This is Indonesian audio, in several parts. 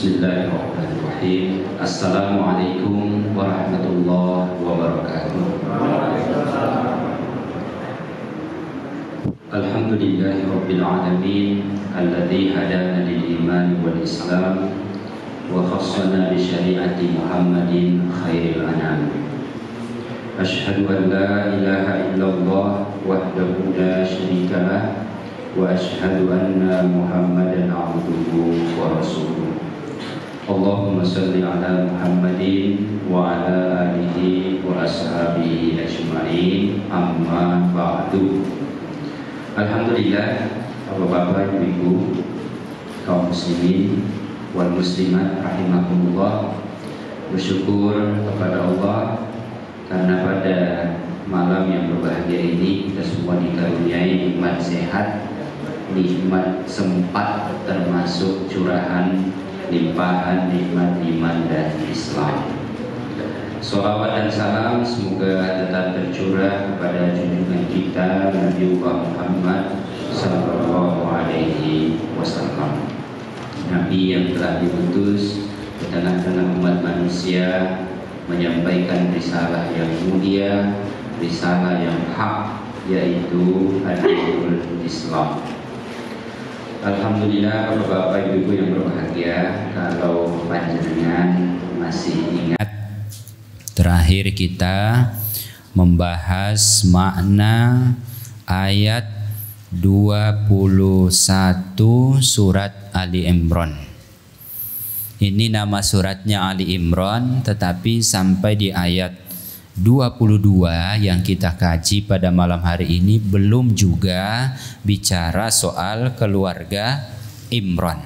Bismillahirrahmanirrahim. Assalamualaikum warahmatullahi wabarakatuh. Alhamdulillahi rabbil alamin alladzi hadana lil iman wal islam wa khassana bi syariati Muhammadin khairil anam. Asyhadu an la ilaha illallah wahdahu la syarika lah wa asyhadu anna Muhammadan abduhu wa rasuluh. Allahumma salli ala Muhammadin wa ala alihi wa ashabihi ajma'in, amma ba'du. Alhamdulillah, Bapak-bapak, Ibu-ibu, kaum muslimin wal muslimat rahimakumullah, bersyukur kepada Allah karena pada malam yang berbahagia ini kita semua dikaruniai nikmat sehat, nikmat sempat, termasuk curahan limpahan nikmat iman dan Islam. Sholawat dan salam semoga tetap tercurah kepada junjungan kita Nabi Muhammad sallallahu alaihi wasallam, Nabi yang telah diutus ke tengah-tengah umat manusia menyampaikan risalah yang mulia, risalah yang hak, yaitu Ad-Dinul Islam. Alhamdulillah, Bapak Ibu yang berbahagia, kalau panjenengan masih ingat, terakhir kita membahas makna ayat 21 surat Ali Imran. Ini nama suratnya Ali Imran, tetapi sampai di ayat 22 yang kita kaji pada malam hari ini belum juga bicara soal keluarga Imran.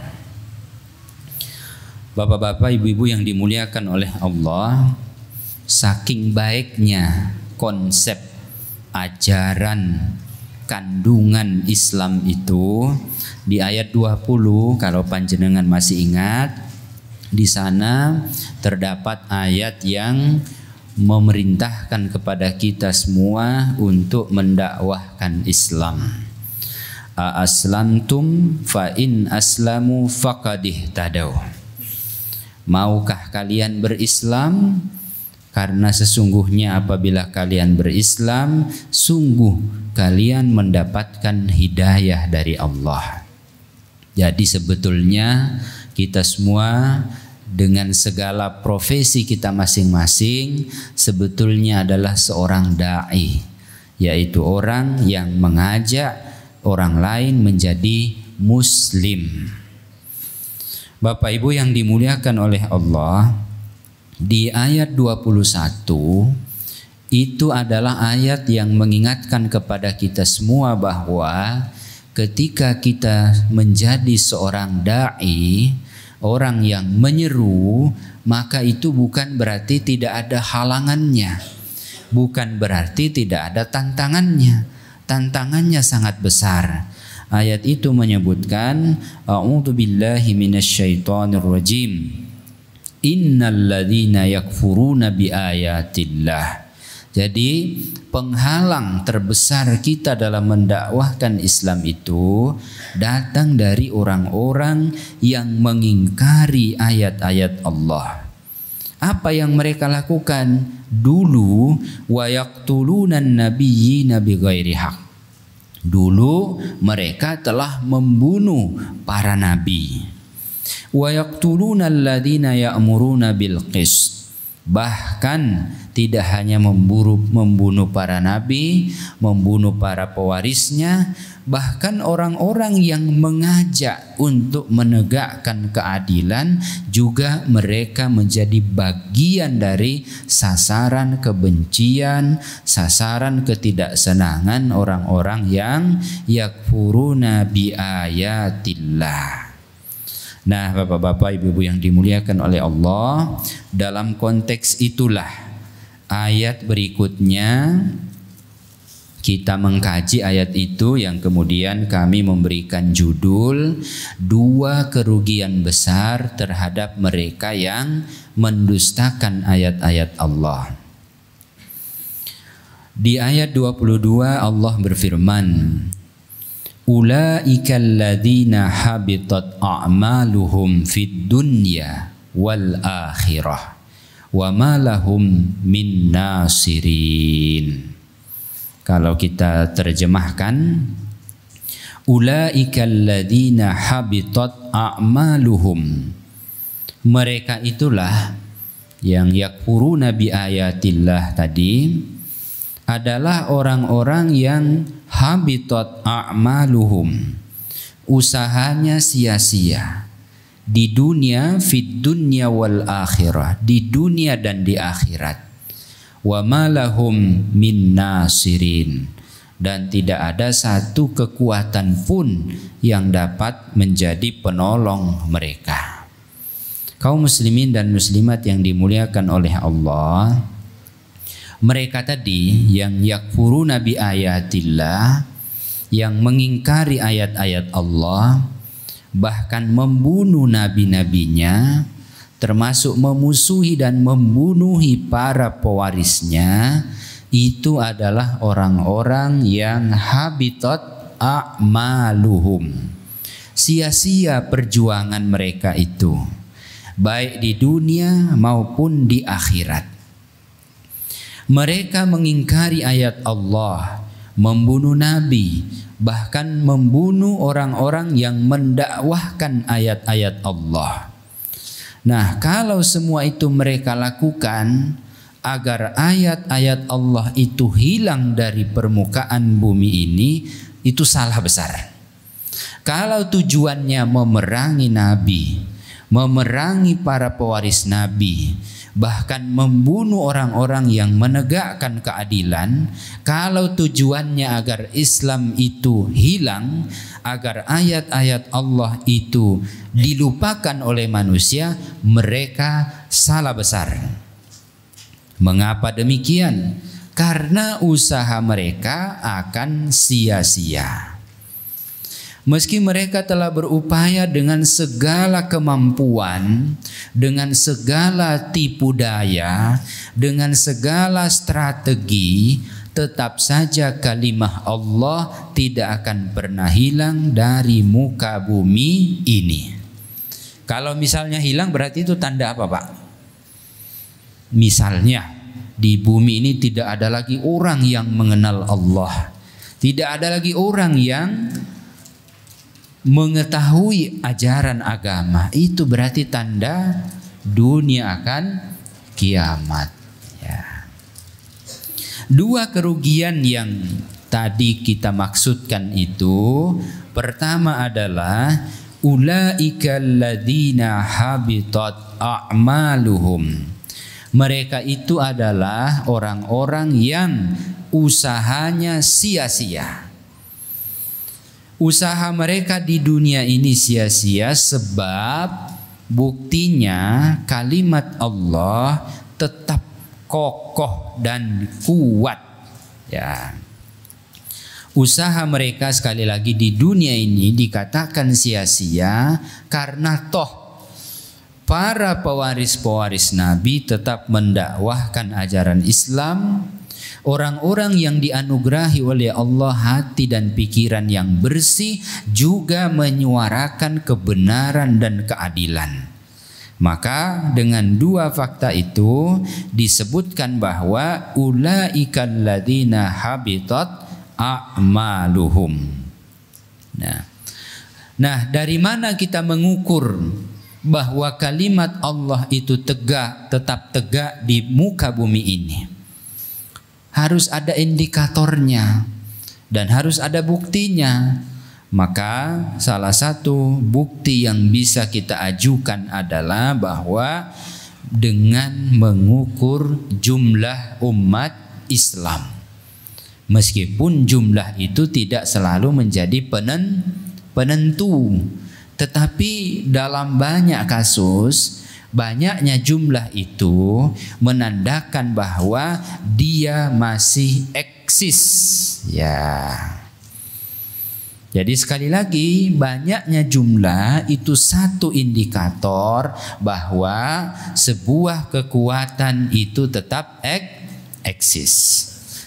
Bapak-bapak, ibu-ibu yang dimuliakan oleh Allah, saking baiknya konsep ajaran kandungan Islam itu, di ayat 20 kalau panjenengan masih ingat, di sana terdapat ayat yang memerintahkan kepada kita semua untuk mendakwahkan Islam. Aslamtum fa in aslamu faqad ihtadaw. Maukah kalian berislam? Karena sesungguhnya apabila kalian berislam, sungguh kalian mendapatkan hidayah dari Allah. Jadi sebetulnya kita semua dengan segala profesi kita masing-masing sebetulnya adalah seorang da'i, yaitu orang yang mengajak orang lain menjadi muslim. Bapak Ibu yang dimuliakan oleh Allah, di ayat 21 itu adalah ayat yang mengingatkan kepada kita semua bahwa ketika kita menjadi seorang da'i, orang yang menyeru, maka itu bukan berarti tidak ada halangannya, bukan berarti tidak ada tantangannya. Tantangannya sangat besar. Ayat itu menyebutkan, A'udzu billahi minasyaitonir rajim. Innal ladzina yakfuruna biayatillah. Jadi penghalang terbesar kita dalam mendakwahkan Islam itu datang dari orang-orang yang mengingkari ayat-ayat Allah. Apa yang mereka lakukan dulu? Wa yaqtulunan nabiyyina bighairi haq. Dulu mereka telah membunuh para nabi. Wa yaqtulunal ladzina ya'muruna bil qist. Bahkan tidak hanya membunuh para nabi, membunuh para pewarisnya, bahkan orang-orang yang mengajak untuk menegakkan keadilan juga mereka menjadi bagian dari sasaran kebencian, sasaran ketidaksenangan orang-orang yang yakfuruna bi ayatillah. Nah, bapak-bapak, ibu-ibu yang dimuliakan oleh Allah, dalam konteks itulah ayat berikutnya kita mengkaji ayat itu yang kemudian kami memberikan judul dua kerugian besar terhadap mereka yang mendustakan ayat-ayat Allah. Di ayat 22 Allah berfirman, ulaika alladzina habitat a'maluhum fid dunya wal akhirah wa ma lahum min nasirin. Kalau kita terjemahkan, ulaika alladzina habitat a'maluhum, mereka itulah yang yakfuruna bi ayatillah tadi, adalah orang-orang yang habitat a'maluhum, usahanya sia-sia di dunia, fid dunya wal akhirah, di dunia dan di akhirat. Wa ma lahum min nasirin, dan tidak ada satu kekuatan pun yang dapat menjadi penolong mereka. Kaum muslimin dan muslimat yang dimuliakan oleh Allah, mereka tadi yang yakfuruna bi ayatillah, yang mengingkari ayat-ayat Allah, bahkan membunuh nabi-nabinya, termasuk memusuhi dan membunuhi para pewarisnya, itu adalah orang-orang yang habitat a'maluhum, sia-sia perjuangan mereka itu, baik di dunia maupun di akhirat. Mereka mengingkari ayat Allah, membunuh nabi, bahkan membunuh orang-orang yang mendakwahkan ayat-ayat Allah. Nah, kalau semua itu mereka lakukan agar ayat-ayat Allah itu hilang dari permukaan bumi ini, itu salah besar. Kalau tujuannya memerangi nabi, memerangi para pewaris nabi, bahkan membunuh orang-orang yang menegakkan keadilan, kalau tujuannya agar Islam itu hilang, agar ayat-ayat Allah itu dilupakan oleh manusia, mereka salah besar. Mengapa demikian? Karena usaha mereka akan sia-sia. Meski mereka telah berupaya dengan segala kemampuan, dengan segala tipu daya, dengan segala strategi, tetap saja kalimah Allah tidak akan pernah hilang dari muka bumi ini. Kalau misalnya hilang, berarti itu tanda apa, Pak? Misalnya di bumi ini tidak ada lagi orang yang mengenal Allah, tidak ada lagi orang yang mengetahui ajaran agama, itu berarti tanda dunia akan kiamat. Ya. Dua kerugian yang tadi kita maksudkan itu, pertama adalah ulaika alladzina habitat a'maluhum. Mereka itu adalah orang-orang yang usahanya sia-sia. Usaha mereka di dunia ini sia-sia sebab buktinya kalimat Allah tetap kokoh dan kuat. Ya. Usaha mereka sekali lagi di dunia ini dikatakan sia-sia karena toh para pewaris-pewaris Nabi tetap mendakwahkan ajaran Islam. Orang-orang yang dianugerahi oleh Allah hati dan pikiran yang bersih juga menyuarakan kebenaran dan keadilan. Maka dengan dua fakta itu disebutkan bahwa ulaika alladzina habitat a'maluhum. Nah, dari mana kita mengukur bahwa kalimat Allah itu tetap tegak di muka bumi ini? Harus ada indikatornya dan harus ada buktinya. Maka salah satu bukti yang bisa kita ajukan adalah bahwa dengan mengukur jumlah umat Islam. Meskipun jumlah itu tidak selalu menjadi penentu, tetapi dalam banyak kasus banyaknya jumlah itu menandakan bahwa dia masih eksis. Ya. Jadi sekali lagi, banyaknya jumlah itu satu indikator bahwa sebuah kekuatan itu tetap eksis.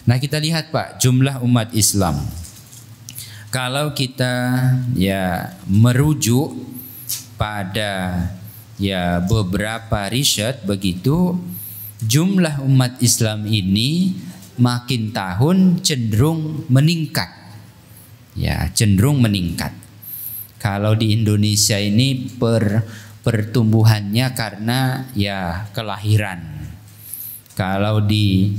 Nah, kita lihat Pak, jumlah umat Islam Kalau kita ya merujuk pada ya beberapa riset begitu, jumlah umat Islam ini makin tahun cenderung meningkat. Ya, cenderung meningkat. Kalau di Indonesia ini pertumbuhannya karena ya kelahiran. Kalau di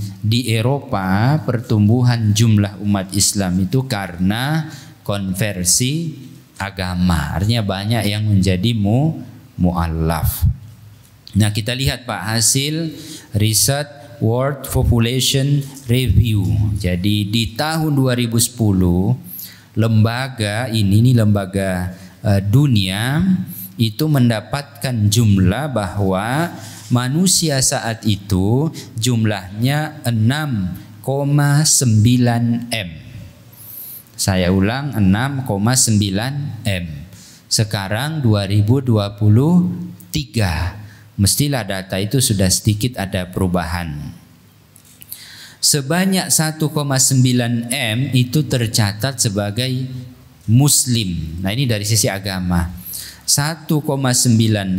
Eropa pertumbuhan jumlah umat Islam itu karena konversi agama. Artinya banyak yang menjadi mu'allaf. Nah, kita lihat Pak hasil riset World Population Review. Jadi di tahun 2010 lembaga ini lembaga dunia itu mendapatkan jumlah bahwa manusia saat itu jumlahnya 6,9 M. Saya ulang 6,9 M. Sekarang 2023. Mestilah data itu sudah sedikit ada perubahan. Sebanyak 1,9 M itu tercatat sebagai Muslim. Nah, ini dari sisi agama. 1,9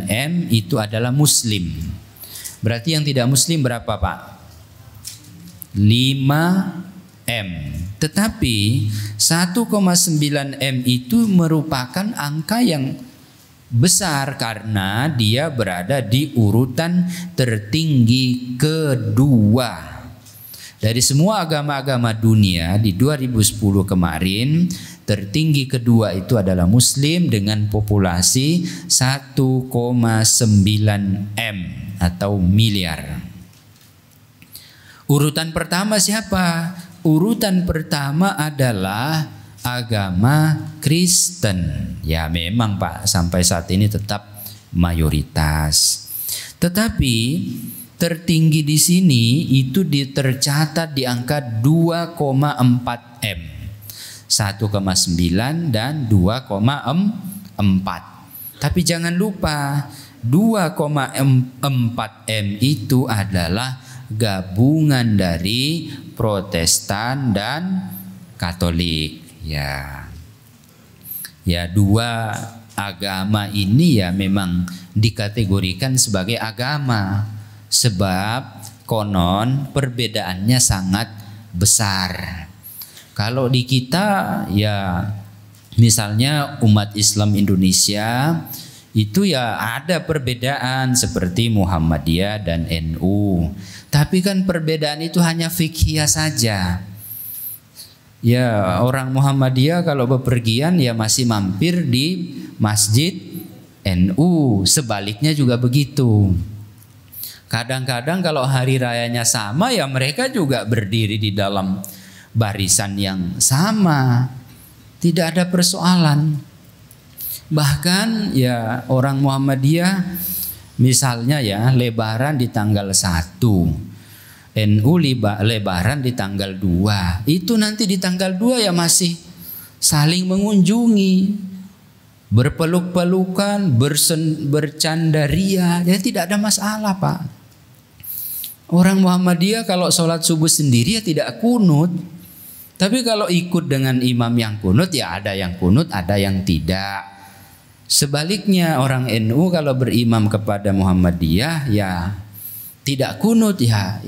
M itu adalah Muslim. Berarti yang tidak Muslim berapa Pak? 5 M. Tetapi 1,9 M itu merupakan angka yang besar karena dia berada di urutan tertinggi kedua. Dari semua agama-agama dunia di 2010 kemarin, tertinggi kedua itu adalah Muslim dengan populasi 1,9 M atau miliar. Urutan pertama siapa? Urutan pertama adalah agama Kristen. Ya memang Pak, sampai saat ini tetap mayoritas. Tetapi tertinggi di sini itu tercatat di angka 2,4 M. 1,9 dan 2,4. Tapi jangan lupa 2,4 M itu adalah gabungan dari Protestan dan Katolik. Ya, dua agama ini ya memang dikategorikan sebagai agama, sebab konon perbedaannya sangat besar. Kalau di kita ya misalnya umat Islam Indonesia itu ya ada perbedaan seperti Muhammadiyah dan NU. Tapi kan perbedaan itu hanya fikih saja. Ya orang Muhammadiyah kalau bepergian ya masih mampir di masjid NU. Sebaliknya juga begitu. Kadang-kadang kalau hari rayanya sama ya mereka juga berdiri di dalam barisan yang sama. Tidak ada persoalan. Bahkan ya orang Muhammadiyah misalnya ya lebaran di tanggal 1, NU lebaran di tanggal 2. Itu nanti di tanggal 2 ya masih saling mengunjungi, berpeluk-pelukan, bercandaria. Ya tidak ada masalah Pak. Orang Muhammadiyah kalau sholat subuh sendiri ya tidak kunut. Tapi kalau ikut dengan imam yang kunut ya ada yang kunut, ada yang tidak. Sebaliknya orang NU kalau berimam kepada Muhammadiyah ya tidak kunut ya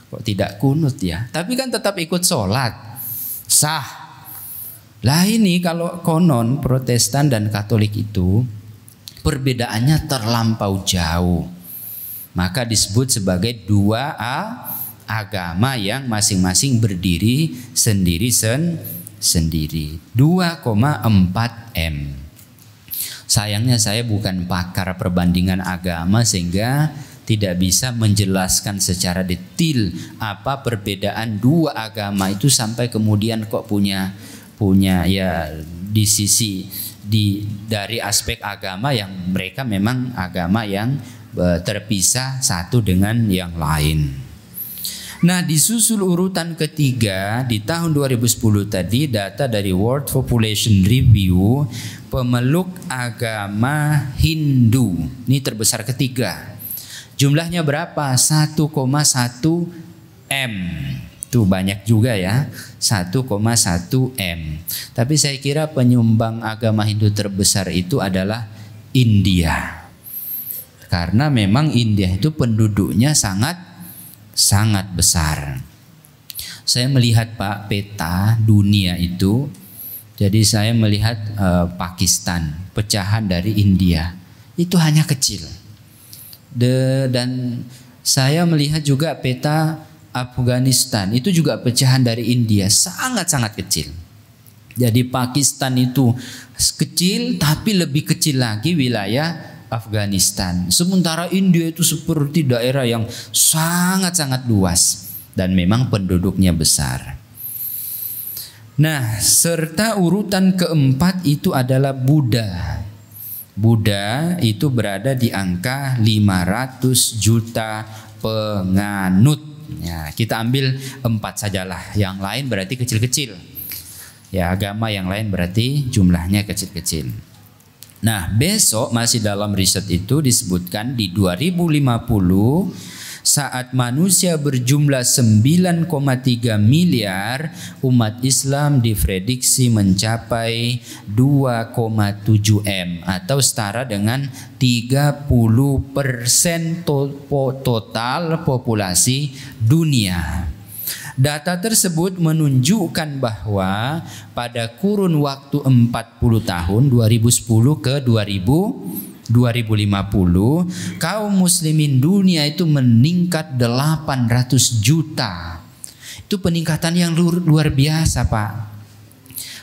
kok tidak kunut ya. Tapi kan tetap ikut sholat, sah. Lah ini kalau konon Protestan dan Katolik itu perbedaannya terlampau jauh. Maka disebut sebagai dua agama yang masing-masing berdiri sendiri. 2,4 M. Sayangnya saya bukan pakar perbandingan agama sehingga tidak bisa menjelaskan secara detail apa perbedaan dua agama itu sampai kemudian kok punya ya di sisi dari aspek agama yang mereka memang agama yang terpisah satu dengan yang lain. Nah, disusul urutan ketiga di tahun 2010 tadi data dari World Population Review, pemeluk agama Hindu. Ini terbesar ketiga. Jumlahnya berapa? 1,1 M. Itu banyak juga ya, 1,1 M. Tapi saya kira penyumbang agama Hindu terbesar itu adalah India. Karena memang India itu penduduknya sangat besar. Saya melihat Pak peta dunia itu, jadi saya melihat Pakistan, pecahan dari India, itu hanya kecil. Dan saya melihat juga peta Afghanistan, itu juga pecahan dari India, sangat-sangat kecil. Jadi Pakistan itu kecil, tapi lebih kecil lagi wilayah Afghanistan. Sementara India itu seperti daerah yang sangat-sangat luas dan memang penduduknya besar. Nah, serta urutan keempat itu adalah Buddha. Buddha itu berada di angka 500 juta penganut. Ya, kita ambil 4 sajalah, yang lain berarti kecil-kecil. Ya, agama yang lain berarti jumlahnya kecil-kecil. Nah, besok masih dalam riset itu disebutkan di 2050 saat manusia berjumlah 9,3 miliar, umat Islam diprediksi mencapai 2,7 M atau setara dengan 30% total populasi dunia. Data tersebut menunjukkan bahwa pada kurun waktu 40 tahun 2010 ke 2050 kaum muslimin dunia itu meningkat 800 juta. Itu peningkatan yang luar biasa, Pak.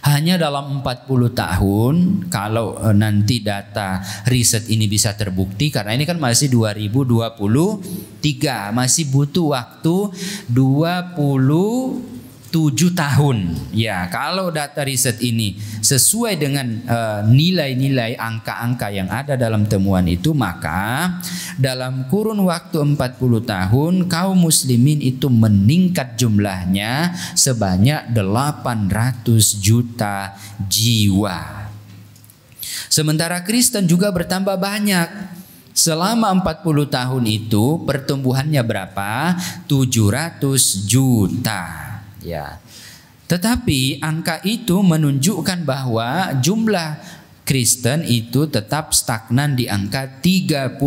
Hanya dalam 40 tahun, kalau nanti data riset ini bisa terbukti, karena ini kan masih 2023, masih butuh waktu 27 tahun. Ya, kalau data riset ini sesuai dengan nilai-nilai angka-angka yang ada dalam temuan itu, maka dalam kurun waktu 40 tahun kaum muslimin itu meningkat jumlahnya sebanyak 800 juta jiwa. Sementara Kristen juga bertambah banyak. Selama 40 tahun itu pertumbuhannya berapa? 700 juta. Ya. Tetapi angka itu menunjukkan bahwa jumlah Kristen itu tetap stagnan di angka 31%.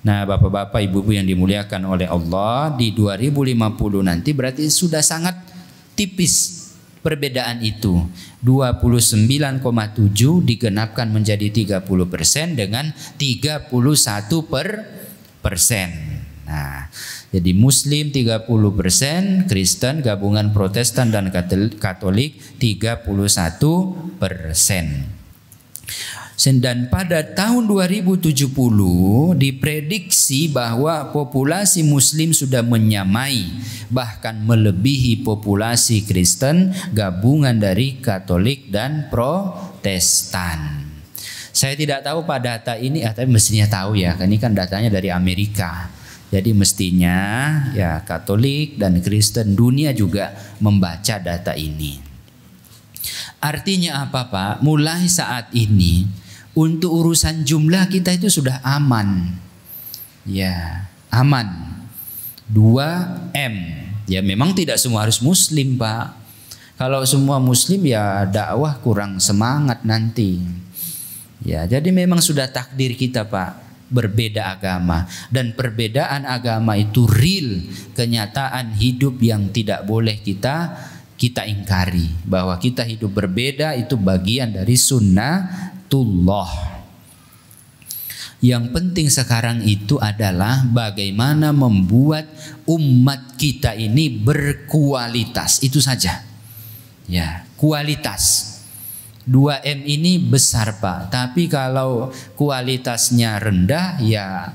Nah, Bapak-bapak, Ibu-ibu yang dimuliakan oleh Allah, di 2050 nanti berarti sudah sangat tipis perbedaan itu. 29,7 digenapkan menjadi 30% dengan 31%. Nah, jadi Muslim 30%, Kristen, gabungan Protestan dan Katolik 31%. Dan pada tahun 2070 diprediksi bahwa populasi Muslim sudah menyamai bahkan melebihi populasi Kristen gabungan dari Katolik dan Protestan. Saya tidak tahu Pak data ini, tapi mestinya tahu ya, ini kan datanya dari Amerika. Jadi mestinya ya Katolik dan Kristen dunia juga membaca data ini. Artinya apa Pak? Mulai saat ini untuk urusan jumlah kita itu sudah aman. Ya, aman. 2M. Ya memang tidak semua harus Muslim Pak. Kalau semua Muslim ya dakwah kurang semangat nanti. Ya, jadi memang sudah takdir kita Pak, berbeda agama, dan perbedaan agama itu real, kenyataan hidup yang tidak boleh kita ingkari, bahwa kita hidup berbeda itu bagian dari sunnatullah. Yang penting sekarang itu adalah bagaimana membuat umat kita ini berkualitas, itu saja. Ya, kualitas. 2M ini besar Pak, tapi kalau kualitasnya rendah ya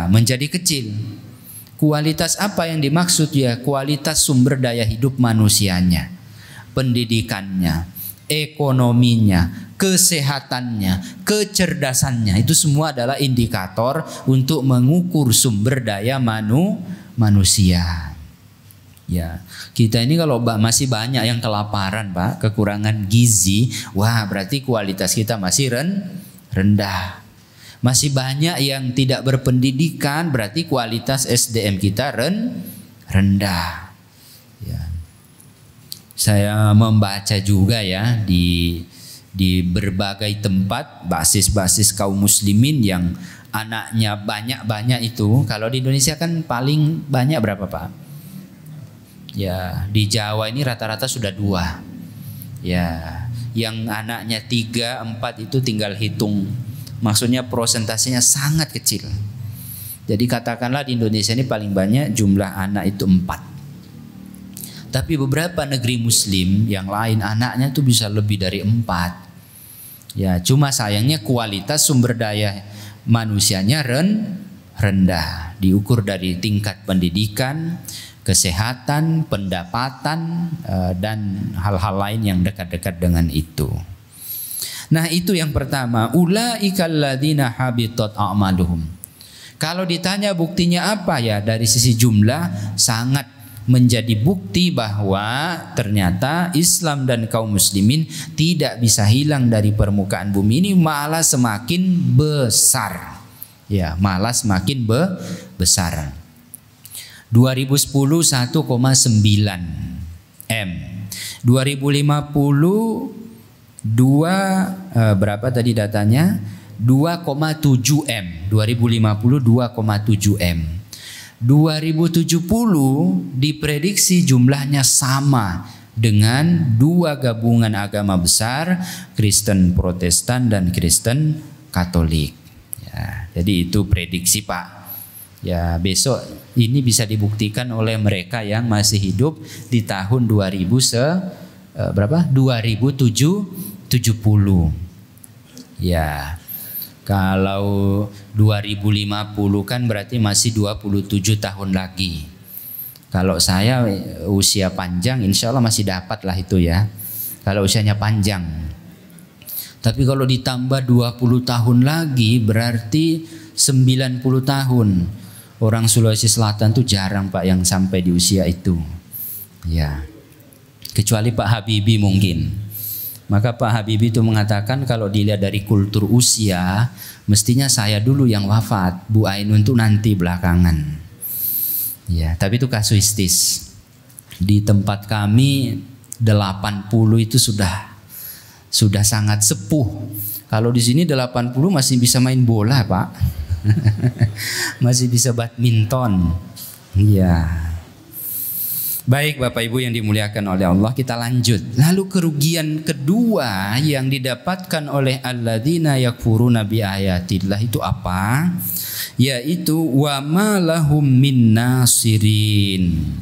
menjadi kecil. Kualitas apa yang dimaksud ya? Kualitas sumber daya hidup manusianya, pendidikannya, ekonominya, kesehatannya, kecerdasannya, itu semua adalah indikator untuk mengukur sumber daya manusia. Ya, kita ini kalau masih banyak yang kelaparan Pak, kekurangan gizi, wah berarti kualitas kita masih rendah. Masih banyak yang tidak berpendidikan, berarti kualitas SDM kita rendah. Ya. Saya membaca juga ya di berbagai tempat basis-basis kaum muslimin yang anaknya banyak-banyak itu. Kalau di Indonesia kan paling banyak berapa Pak? Ya, di Jawa ini rata-rata sudah 2. Ya, yang anaknya 3, 4 itu tinggal hitung. Maksudnya prosentasenya sangat kecil. Jadi katakanlah di Indonesia ini paling banyak jumlah anak itu 4. Tapi beberapa negeri muslim yang lain anaknya itu bisa lebih dari 4. Ya, cuma sayangnya kualitas sumber daya manusianya rendah. Diukur dari tingkat pendidikan, kesehatan, pendapatan, dan hal-hal lain yang dekat-dekat dengan itu. Nah, itu yang pertama, ulaikal ladzina habitat a'maluhum. Kalau ditanya buktinya apa ya, dari sisi jumlah sangat menjadi bukti bahwa ternyata Islam dan kaum muslimin tidak bisa hilang dari permukaan bumi ini, malah semakin besar. Ya, malah semakin besar. 2010 1,9 M. 2050 berapa tadi datanya? 2,7 M. 2050 2,7 M. 2070 diprediksi jumlahnya sama dengan 2 gabungan agama besar, Kristen Protestan dan Kristen Katolik. Ya, jadi itu prediksi Pak. Ya, besok ini bisa dibuktikan oleh mereka yang masih hidup di tahun 2070. Ya. Kalau 2050 kan berarti masih 27 tahun lagi. Kalau saya usia panjang insya Allah masih dapat lah itu ya. Kalau usianya panjang. Tapi kalau ditambah 20 tahun lagi berarti 90 tahun. Orang Sulawesi Selatan tuh jarang Pak yang sampai di usia itu. Ya. Kecuali Pak Habibie mungkin. Maka Pak Habibie itu mengatakan kalau dilihat dari kultur usia, mestinya saya dulu yang wafat, Bu Ainun itu nanti belakangan. Ya, tapi itu kasuistis. Di tempat kami 80 itu sudah sangat sepuh. Kalau di sini 80 masih bisa main bola, Pak. Masih bisa badminton. Ya. Baik Bapak Ibu yang dimuliakan oleh Allah, kita lanjut. Lalu kerugian kedua yang didapatkan oleh alladzina yakfuruna bi ayatillah itu apa? Yaitu wa ma lahum min nasirin.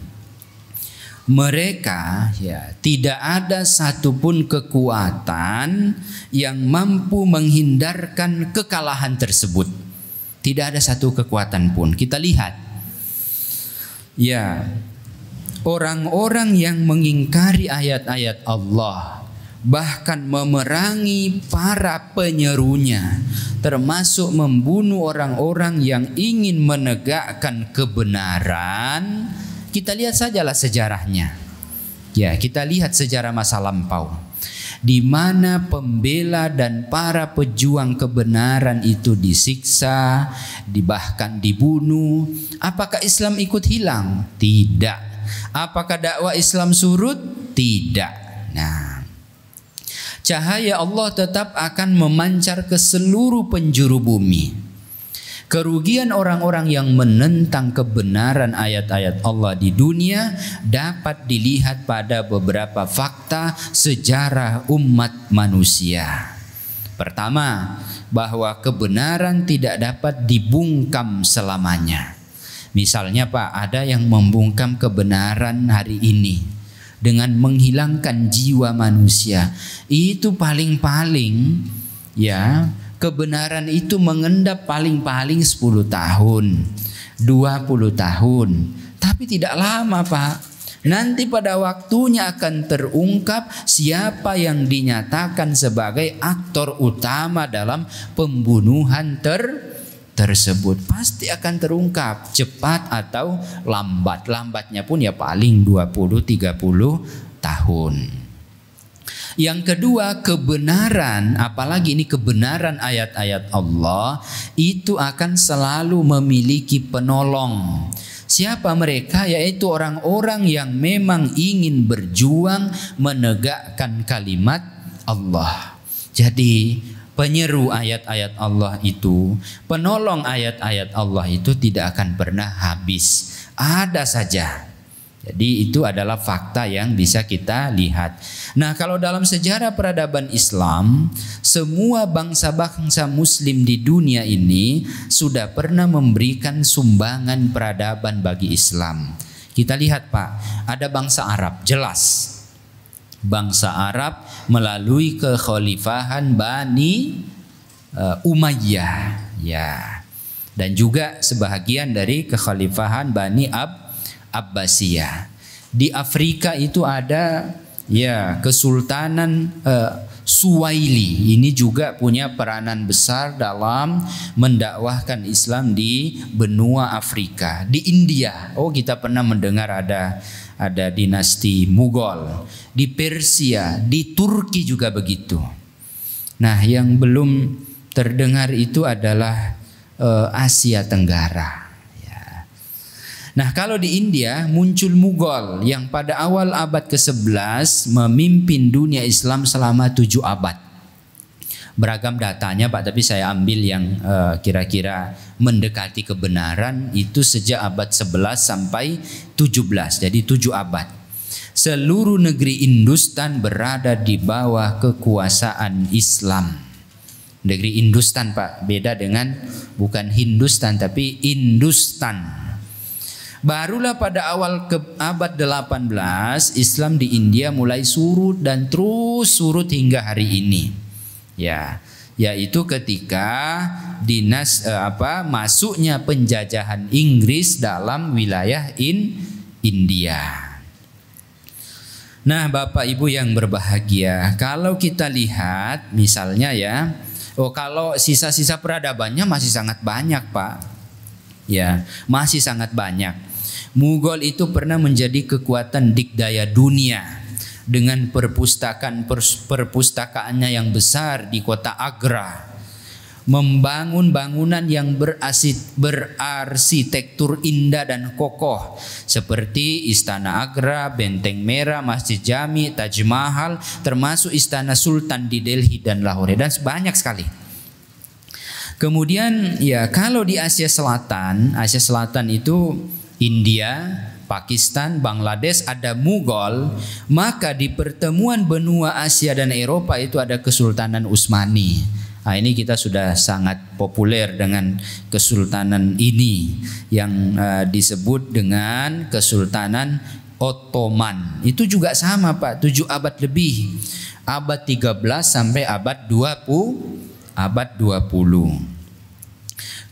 Mereka ya tidak ada satupun kekuatan yang mampu menghindarkan kekalahan tersebut. Tidak ada satu kekuatan pun. Kita lihat. Ya, orang-orang yang mengingkari ayat-ayat Allah, bahkan memerangi para penyerunya, termasuk membunuh orang-orang yang ingin menegakkan kebenaran. Kita lihat sajalah sejarahnya. Ya, kita lihat sejarah masa lampau, di mana pembela dan para pejuang kebenaran itu disiksa, bahkan dibunuh. Apakah Islam ikut hilang? Tidak. Apakah dakwah Islam surut? Tidak. Nah, cahaya Allah tetap akan memancar ke seluruh penjuru bumi. Kerugian orang-orang yang menentang kebenaran ayat-ayat Allah di dunia dapat dilihat pada beberapa fakta sejarah umat manusia. Pertama, bahwa kebenaran tidak dapat dibungkam selamanya. Misalnya Pak, ada yang membungkam kebenaran hari ini dengan menghilangkan jiwa manusia. Itu paling-paling ya, kebenaran itu mengendap paling-paling 10 tahun, 20 tahun. Tapi tidak lama Pak. Nanti pada waktunya akan terungkap siapa yang dinyatakan sebagai aktor utama dalam pembunuhan tersebut. Pasti akan terungkap cepat atau lambat. Lambatnya pun ya paling 20-30 tahun. Yang kedua, kebenaran, apalagi ini kebenaran ayat-ayat Allah, itu akan selalu memiliki penolong. Siapa mereka? Yaitu orang-orang yang memang ingin berjuang menegakkan kalimat Allah. Jadi penyeru ayat-ayat Allah itu, penolong ayat-ayat Allah itu tidak akan pernah habis. Ada saja. Jadi itu adalah fakta yang bisa kita lihat. Nah, kalau dalam sejarah peradaban Islam, semua bangsa-bangsa Muslim di dunia ini sudah pernah memberikan sumbangan peradaban bagi Islam. Kita lihat Pak, ada bangsa Arab, jelas. Bangsa Arab melalui kekhalifahan Bani Umayyah, ya, dan juga sebahagian dari kekhalifahan Bani Abbasiyah. Di Afrika itu ada ya Kesultanan Suwaili. Ini juga punya peranan besar dalam mendakwahkan Islam di benua Afrika. Di India, kita pernah mendengar ada dinasti Mughal. Di Persia, di Turki juga begitu. Nah, yang belum terdengar itu adalah Asia Tenggara. Nah, kalau di India muncul Mughal yang pada awal abad ke-11 memimpin dunia Islam selama 7 abad. Beragam datanya Pak, tapi saya ambil yang kira-kira mendekati kebenaran itu sejak abad 11 sampai 17. Jadi 7 abad. Seluruh negeri Hindustan berada di bawah kekuasaan Islam. Negeri Hindustan Pak, beda dengan bukan Hindustan tapi Hindustan. Barulah pada awal abad 18 Islam di India mulai surut dan terus surut hingga hari ini. Ya, yaitu ketika masuknya penjajahan Inggris dalam wilayah India. Nah, Bapak Ibu yang berbahagia, kalau kita lihat misalnya ya, kalau sisa-sisa peradabannya masih sangat banyak Pak. Ya, masih sangat banyak. Mughal itu pernah menjadi kekuatan dikdaya dunia dengan perpustakaannya yang besar di kota Agra, membangun bangunan yang berarsitektur indah dan kokoh seperti Istana Agra, Benteng Merah, Masjid Jami, Taj Mahal, termasuk Istana Sultan di Delhi dan Lahore, dan banyak sekali. Kemudian ya, kalau di Asia Selatan itu India, Pakistan, Bangladesh ada Mughal, maka di pertemuan benua Asia dan Eropa itu ada Kesultanan Utsmani. Nah, ini kita sudah sangat populer dengan kesultanan ini yang disebut dengan Kesultanan Ottoman. Itu juga sama Pak, 7 abad lebih. Abad 13 sampai abad 20.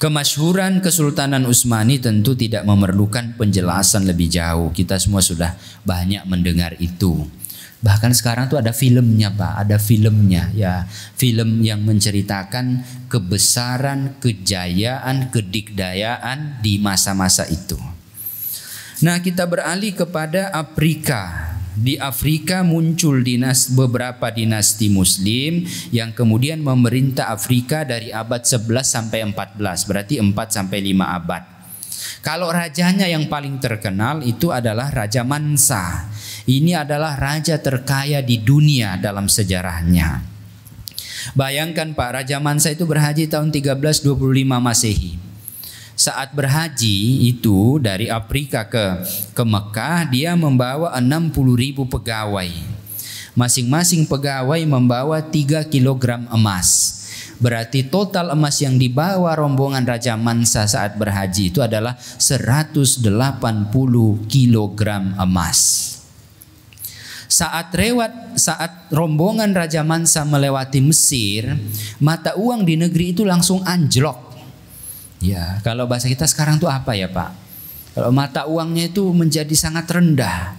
Kemasyhuran Kesultanan Utsmani tentu tidak memerlukan penjelasan lebih jauh. Kita semua sudah banyak mendengar itu. Bahkan sekarang tuh ada filmnya Pak, ada filmnya ya, film yang menceritakan kebesaran, kejayaan, kedikdayaan di masa-masa itu. Nah, kita beralih kepada Afrika. Di Afrika muncul beberapa dinasti Muslim yang kemudian memerintah Afrika dari abad 11 sampai 14, berarti 4 sampai 5 abad. Kalau rajanya yang paling terkenal itu adalah Raja Mansa. Ini adalah raja terkaya di dunia dalam sejarahnya. Bayangkan Pak, Raja Mansa itu berhaji tahun 1325 Masehi. Saat berhaji itu dari Afrika ke Mekah, dia membawa 60.000 pegawai. Masing-masing pegawai membawa 3 kg emas. Berarti total emas yang dibawa rombongan Raja Mansa saat berhaji itu adalah 180 kg emas. Saat rombongan Raja Mansa melewati Mesir, mata uang di negeri itu langsung anjlok. Ya, kalau bahasa kita sekarang tuh apa ya Pak? Kalau mata uangnya itu menjadi sangat rendah.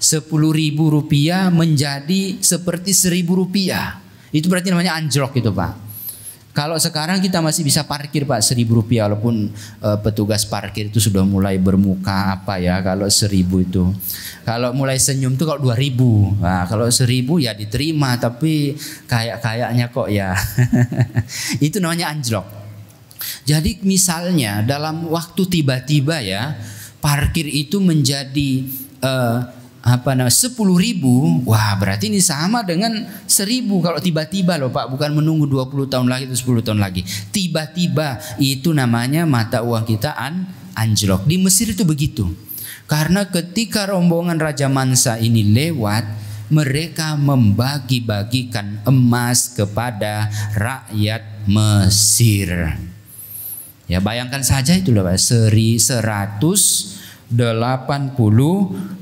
10.000 rupiah menjadi seperti 1.000 rupiah. Itu berarti namanya anjlok gitu Pak. Kalau sekarang kita masih bisa parkir Pak 1.000 rupiah, walaupun petugas parkir itu sudah mulai bermuka apa ya kalau 1.000 itu. Kalau mulai senyum tuh kalau 2.000. Nah, kalau 1.000 ya diterima, tapi kayaknya kok ya. Itu namanya anjlok. Jadi misalnya dalam waktu tiba-tiba ya, parkir itu menjadi 10.000, wah berarti ini sama dengan 1.000 kalau tiba-tiba loh Pak, bukan menunggu 20 tahun lagi atau 10 tahun lagi. Tiba-tiba itu namanya mata uang kita anjlok. Di Mesir itu begitu. Karena ketika rombongan Raja Mansa ini lewat, mereka membagi-bagikan emas kepada rakyat Mesir. Ya bayangkan saja itu loh Pak, 180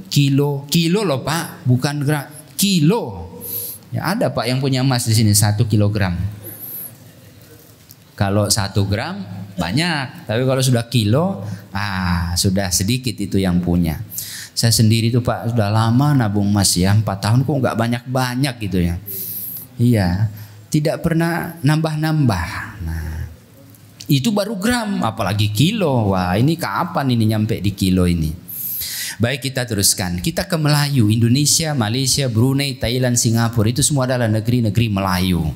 kilo loh Pak, bukan kilo. Ya ada Pak yang punya emas di sini 1 kilogram. Kalau 1 gram banyak, tapi kalau sudah kilo, sudah sedikit itu yang punya. Saya sendiri tuh Pak sudah lama nabung emas ya, 4 tahun kok nggak banyak-banyak gitu ya. Iya, tidak pernah nambah-nambah. Nah, itu baru gram, apalagi kilo. Wah ini kapan ini nyampe di kilo ini? Baik kita teruskan. Kita ke Melayu. Indonesia, Malaysia, Brunei, Thailand, Singapura itu semua adalah negeri-negeri Melayu.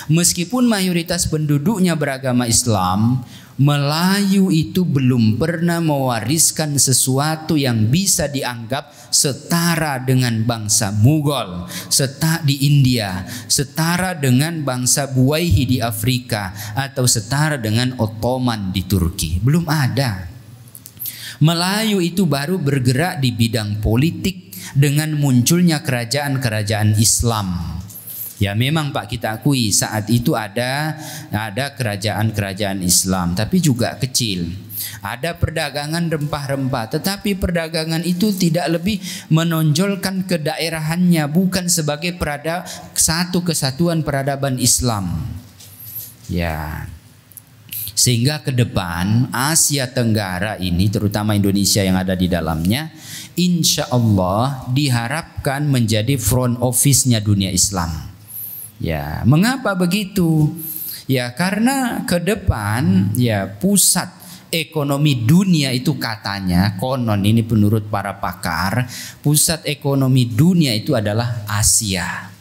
Meskipun mayoritas penduduknya beragama Islam, Melayu itu belum pernah mewariskan sesuatu yang bisa dianggap setara dengan bangsa Mughal di India, setara dengan bangsa Buaihi di Afrika, atau setara dengan Ottoman di Turki. Belum ada. Melayu itu baru bergerak di bidang politik dengan munculnya kerajaan-kerajaan Islam. Ya memang Pak kita akui saat itu ada kerajaan-kerajaan Islam, tapi juga kecil. Ada perdagangan rempah-rempah, tetapi perdagangan itu tidak lebih menonjolkan kedaerahannya, bukan sebagai satu kesatuan peradaban Islam. Ya. Sehingga ke depan Asia Tenggara ini, terutama Indonesia yang ada di dalamnya, insya Allah diharapkan menjadi front office-nya dunia Islam. Ya, mengapa begitu? Ya, karena ke depan ya pusat ekonomi dunia itu katanya, konon ini menurut para pakar, pusat ekonomi dunia itu adalah Asia.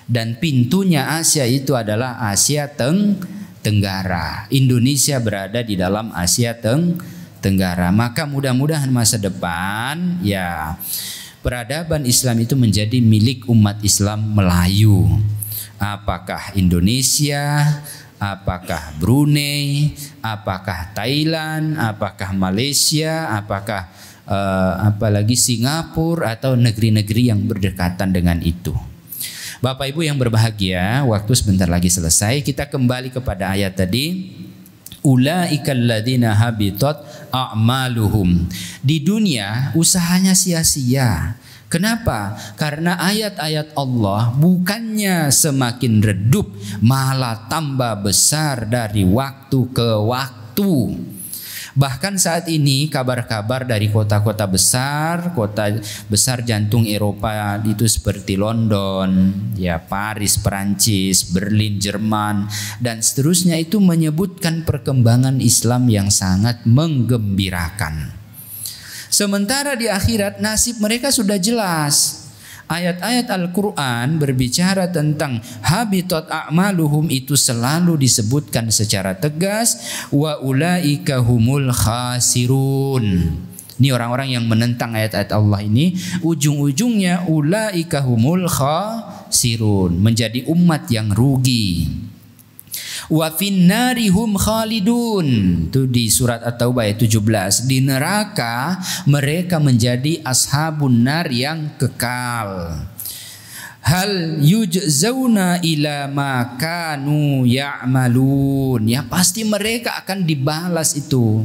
Dan pintunya Asia itu adalah Asia Tenggara. Indonesia berada di dalam Asia Tenggara. Maka mudah-mudahan masa depan ya peradaban Islam itu menjadi milik umat Islam Melayu. Apakah Indonesia, apakah Brunei, apakah Thailand, apakah Malaysia, apakah apalagi Singapura atau negeri-negeri yang berdekatan dengan itu. Bapak Ibu yang berbahagia, waktu sebentar lagi selesai. Kita kembali kepada ayat tadi. Ulaikal ladzina habitat a'maluhum. Di dunia usahanya sia-sia. Kenapa? Karena ayat-ayat Allah bukannya semakin redup, malah tambah besar dari waktu ke waktu. Bahkan saat ini kabar-kabar dari kota-kota besar jantung Eropa itu seperti London, ya Paris, Perancis, Berlin, Jerman, dan seterusnya itu menyebutkan perkembangan Islam yang sangat menggembirakan. Sementara di akhirat nasib mereka sudah jelas. Ayat-ayat Al-Quran berbicara tentang habitat a'maluhum itu selalu disebutkan secara tegas, wa ulaika humul khasirun. Ini orang-orang yang menentang ayat-ayat Allah ini, ujung-ujungnya ulaika humul khasirun, menjadi umat yang rugi. Wa finnarihum khalidun, itu di surat At-Taubah ayat 17. Di neraka mereka menjadi ashabun nar yang kekal. Hal yujzauna ila ma kanu ya'malun, ya pasti mereka akan dibalas itu.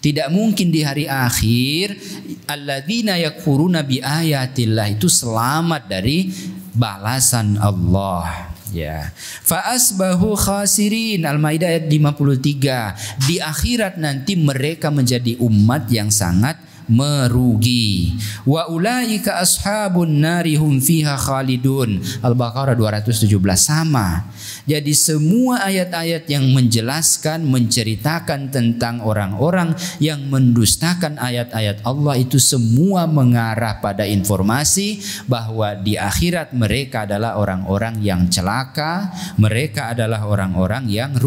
Tidak mungkin di hari akhir alladzina yakfuruna bi ayatillah itu selamat dari balasan Allah. Ya, fa asbahu khasirin, Al-Maidah ayat 53. Di akhirat nanti mereka menjadi umat yang sangat merugi. Wa ulaika ashabun nari hum fiha khalidun, Al-Baqarah 217 sama. Jadi semua ayat-ayat yang menjelaskan, menceritakan tentang orang-orang yang mendustakan ayat-ayat Allah itu semua mengarah pada informasi bahwa di akhirat mereka adalah orang-orang yang celaka, mereka adalah orang-orang yang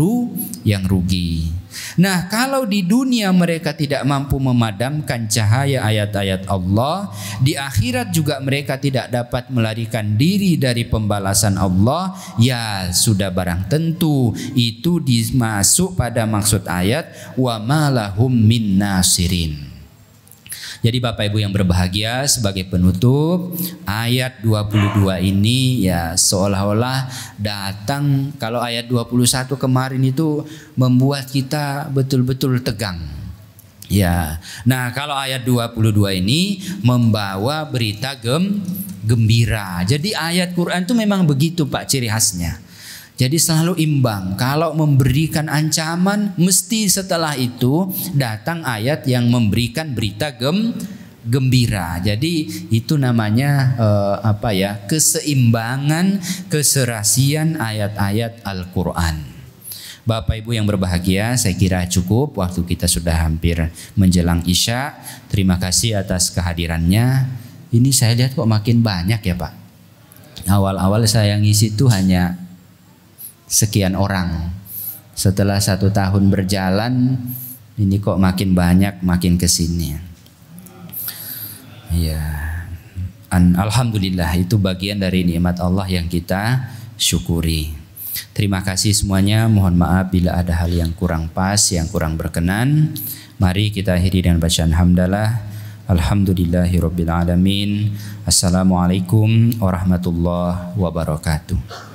rugi. Nah, kalau di dunia mereka tidak mampu memadamkan cahaya ayat-ayat Allah, di akhirat juga mereka tidak dapat melarikan diri dari pembalasan Allah, ya sudah barang tentu itu dimasuk pada maksud ayat wa malahum min nasirin. Jadi Bapak Ibu yang berbahagia, sebagai penutup ayat 22 ini ya seolah-olah datang, kalau ayat 21 kemarin itu membuat kita betul-betul tegang. Ya. Nah, kalau ayat 22 ini membawa berita gembira. Jadi ayat Quran itu memang begitu Pak ciri khasnya. Jadi selalu imbang. Kalau memberikan ancaman, mesti setelah itu datang ayat yang memberikan berita gembira. Jadi itu namanya keseimbangan, keserasian ayat-ayat Al-Quran. Bapak Ibu yang berbahagia, saya kira cukup. Waktu kita sudah hampir menjelang Isya. Terima kasih atas kehadirannya. Ini saya lihat kok makin banyak ya Pak. Awal-awal saya ngisi itu hanya sekian orang. Setelah 1 tahun berjalan, ini kok makin banyak, makin kesini. Ya, alhamdulillah, itu bagian dari nikmat Allah yang kita syukuri. Terima kasih semuanya. Mohon maaf bila ada hal yang kurang pas, yang kurang berkenan. Mari kita akhiri dengan bacaan hamdalah. Alhamdulillahirabbil alamin. Assalamualaikum warahmatullahi wabarakatuh.